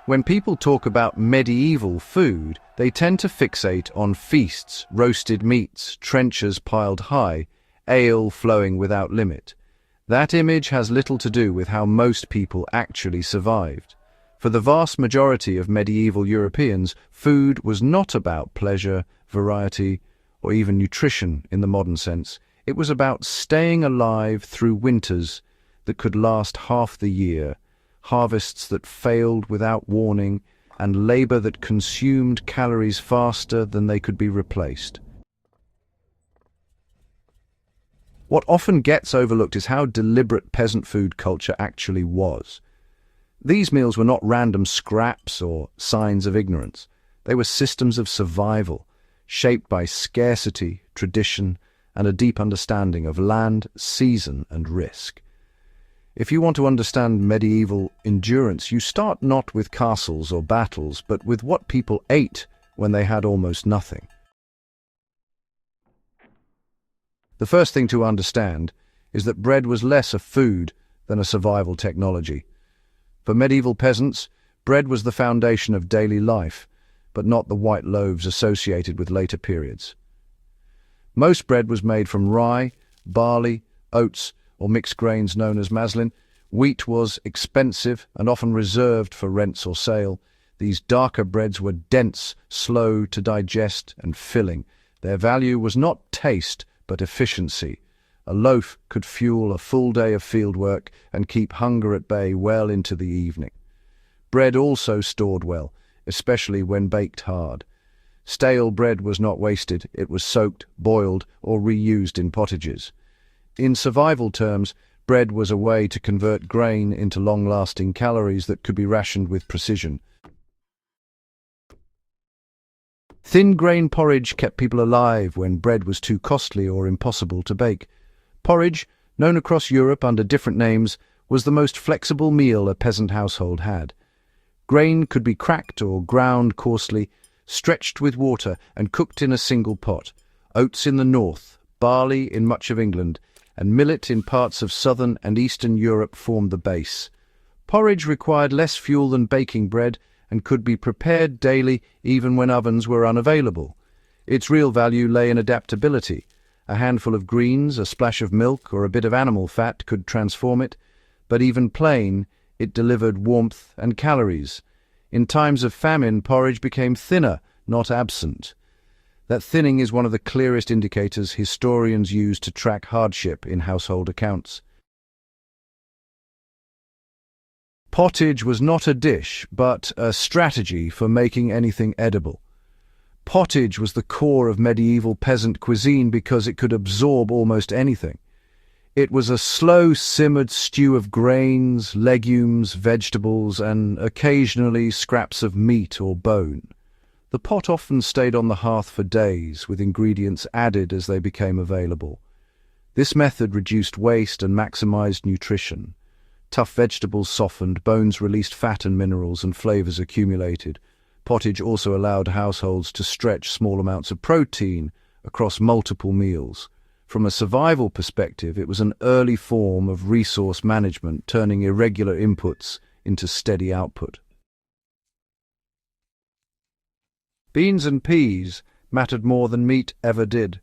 When people talk about medieval food, they tend to fixate on feasts, roasted meats, trenchers piled high, ale flowing without limit. That image has little to do with how most people actually survived. For the vast majority of medieval Europeans, food was not about pleasure, variety, or even nutrition in the modern sense. It was about staying alive through winters that could last half the year, harvests that failed without warning, and labor that consumed calories faster than they could be replaced. What often gets overlooked is how deliberate peasant food culture actually was. These meals were not random scraps or signs of ignorance. They were systems of survival, shaped by scarcity, tradition, and a deep understanding of land, season, and risk. If you want to understand medieval endurance, you start not with castles or battles, but with what people ate when they had almost nothing. The first thing to understand is that bread was less a food than a survival technology. For medieval peasants, bread was the foundation of daily life, but not the white loaves associated with later periods. Most bread was made from rye, barley, oats, or mixed grains known as maslin. Wheat was expensive and often reserved for rents or sale. These darker breads were dense, slow to digest, and filling. Their value was not taste, but efficiency. A loaf could fuel a full day of fieldwork and keep hunger at bay well into the evening. Bread also stored well, especially when baked hard. Stale bread was not wasted, it was soaked, boiled, or reused in pottages. In survival terms, bread was a way to convert grain into long-lasting calories that could be rationed with precision. Thin grain porridge kept people alive when bread was too costly or impossible to bake. Porridge, known across Europe under different names, was the most flexible meal a peasant household had. Grain could be cracked or ground coarsely, stretched with water and cooked in a single pot. Oats in the north, barley in much of England, and millet in parts of southern and eastern Europe formed the base. Porridge required less fuel than baking bread and could be prepared daily even when ovens were unavailable. Its real value lay in adaptability. A handful of greens, a splash of milk, or a bit of animal fat could transform it, but even plain, it delivered warmth and calories. In times of famine, porridge became thinner, not absent. That thinning is one of the clearest indicators historians use to track hardship in household accounts. Pottage was not a dish, but a strategy for making anything edible. Pottage was the core of medieval peasant cuisine because it could absorb almost anything. It was a slow-simmered stew of grains, legumes, vegetables, and occasionally scraps of meat or bone. The pot often stayed on the hearth for days, with ingredients added as they became available. This method reduced waste and maximized nutrition. Tough vegetables softened, bones released fat and minerals, and flavors accumulated. Pottage also allowed households to stretch small amounts of protein across multiple meals. From a survival perspective, it was an early form of resource management, turning irregular inputs into steady output. Beans and peas mattered more than meat ever did.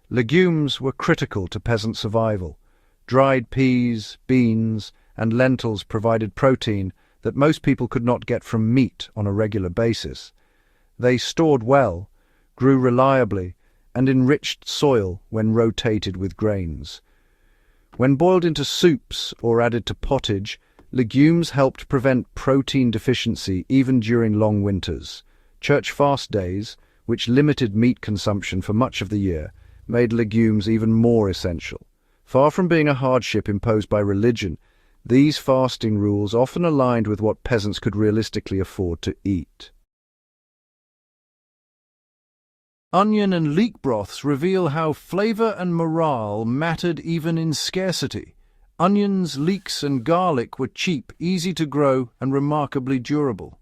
Legumes were critical to peasant survival. Dried peas, beans, and lentils provided protein that most people could not get from meat on a regular basis. They stored well, grew reliably, and enriched soil when rotated with grains. When boiled into soups or added to pottage, legumes helped prevent protein deficiency even during long winters. Church fast days, which limited meat consumption for much of the year, made legumes even more essential. Far from being a hardship imposed by religion, these fasting rules often aligned with what peasants could realistically afford to eat. Onion and leek broths reveal how flavor and morale mattered even in scarcity. Onions, leeks, and garlic were cheap, easy to grow, and remarkably durable.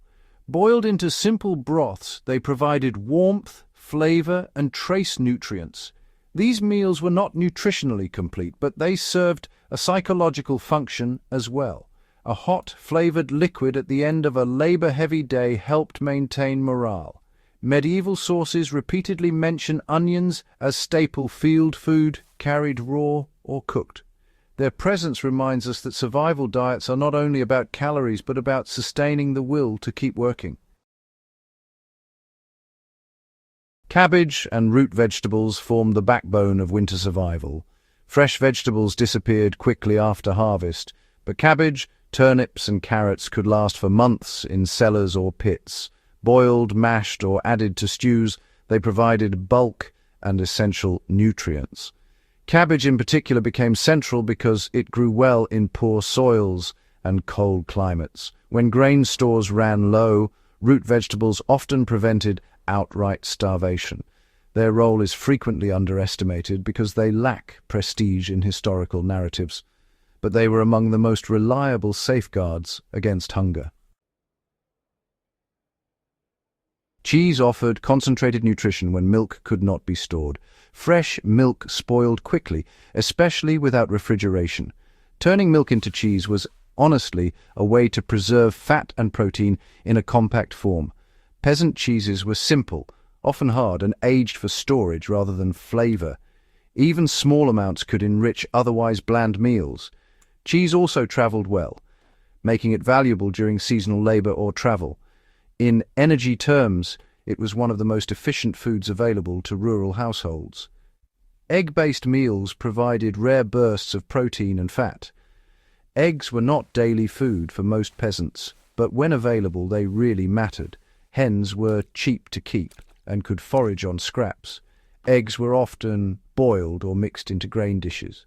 Boiled into simple broths, they provided warmth, flavor, and trace nutrients. These meals were not nutritionally complete, but they served a psychological function as well. A hot, flavored liquid at the end of a labor-heavy day helped maintain morale. Medieval sources repeatedly mention onions as staple field food, carried raw or cooked. Their presence reminds us that survival diets are not only about calories but about sustaining the will to keep working. Cabbage and root vegetables formed the backbone of winter survival. Fresh vegetables disappeared quickly after harvest, but cabbage, turnips and carrots could last for months in cellars or pits. Boiled, mashed or added to stews, they provided bulk and essential nutrients. Cabbage in particular became central because it grew well in poor soils and cold climates. When grain stores ran low, root vegetables often prevented outright starvation. Their role is frequently underestimated because they lack prestige in historical narratives, but they were among the most reliable safeguards against hunger. Cheese offered concentrated nutrition when milk could not be stored. Fresh milk spoiled quickly, especially without refrigeration. Turning milk into cheese was honestly a way to preserve fat and protein in a compact form. Peasant cheeses were simple, often hard, and aged for storage rather than flavor. Even small amounts could enrich otherwise bland meals. Cheese also traveled well, making it valuable during seasonal labor or travel. In energy terms, it was one of the most efficient foods available to rural households. Egg-based meals provided rare bursts of protein and fat. Eggs were not daily food for most peasants, but when available they really mattered. Hens were cheap to keep and could forage on scraps. Eggs were often boiled or mixed into grain dishes.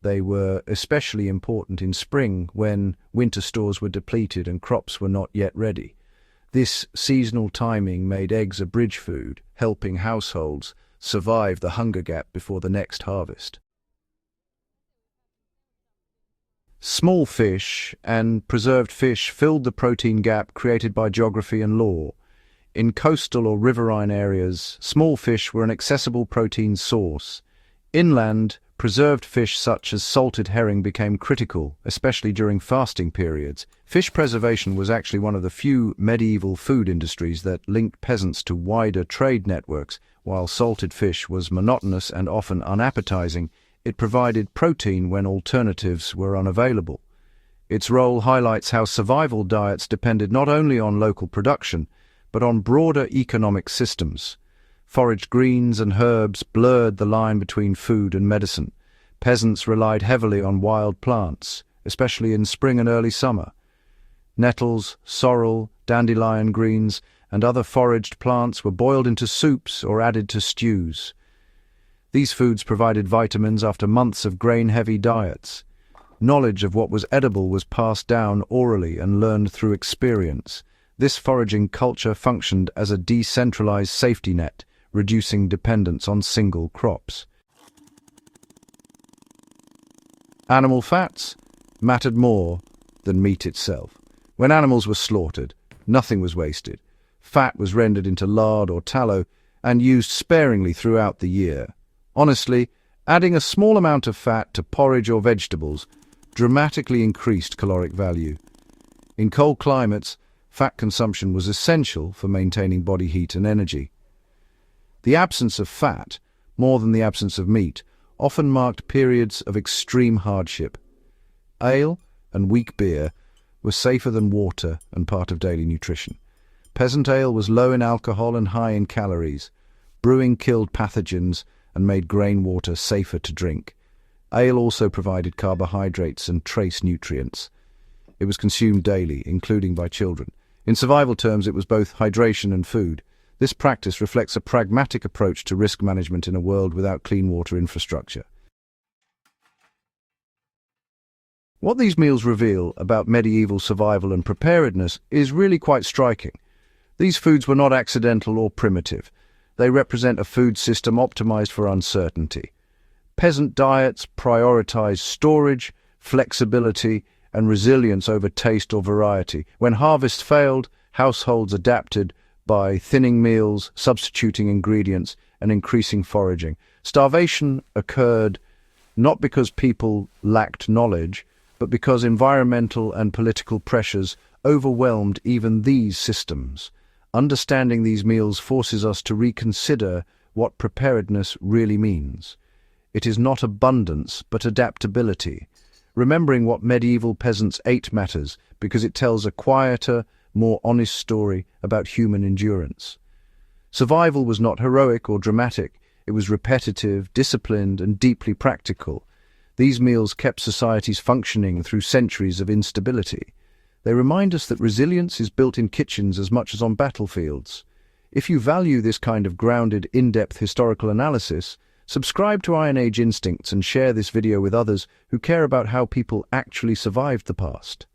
They were especially important in spring when winter stores were depleted and crops were not yet ready. This seasonal timing made eggs a bridge food, helping households survive the hunger gap before the next harvest. Small fish and preserved fish filled the protein gap created by geography and law. In coastal or riverine areas, small fish were an accessible protein source. Inland, preserved fish such as salted herring became critical, especially during fasting periods. Fish preservation was actually one of the few medieval food industries that linked peasants to wider trade networks. While salted fish was monotonous and often unappetizing, it provided protein when alternatives were unavailable. Its role highlights how survival diets depended not only on local production, but on broader economic systems. Foraged greens and herbs blurred the line between food and medicine. Peasants relied heavily on wild plants, especially in spring and early summer. Nettles, sorrel, dandelion greens, and other foraged plants were boiled into soups or added to stews. These foods provided vitamins after months of grain-heavy diets. Knowledge of what was edible was passed down orally and learned through experience. This foraging culture functioned as a decentralized safety net, reducing dependence on single crops. Animal fats mattered more than meat itself. When animals were slaughtered, nothing was wasted. Fat was rendered into lard or tallow and used sparingly throughout the year. Honestly, adding a small amount of fat to porridge or vegetables dramatically increased caloric value. In cold climates, fat consumption was essential for maintaining body heat and energy. The absence of fat, more than the absence of meat, often marked periods of extreme hardship. Ale and weak beer were safer than water and part of daily nutrition. Peasant ale was low in alcohol and high in calories. Brewing killed pathogens and made grain water safer to drink. Ale also provided carbohydrates and trace nutrients. It was consumed daily, including by children. In survival terms, it was both hydration and food. This practice reflects a pragmatic approach to risk management in a world without clean water infrastructure. What these meals reveal about medieval survival and preparedness is really quite striking. These foods were not accidental or primitive. They represent a food system optimized for uncertainty. Peasant diets prioritized storage, flexibility, and resilience over taste or variety. When harvest failed, households adapted by thinning meals, substituting ingredients, and increasing foraging. Starvation occurred not because people lacked knowledge, but because environmental and political pressures overwhelmed even these systems. Understanding these meals forces us to reconsider what preparedness really means. It is not abundance, but adaptability. Remembering what medieval peasants ate matters because it tells a quieter, more honest story about human endurance. Survival was not heroic or dramatic. It was repetitive, disciplined, and deeply practical. These meals kept societies functioning through centuries of instability. They remind us that resilience is built in kitchens as much as on battlefields. If you value this kind of grounded, in-depth historical analysis, subscribe to Iron Age Instincts and share this video with others who care about how people actually survived the past.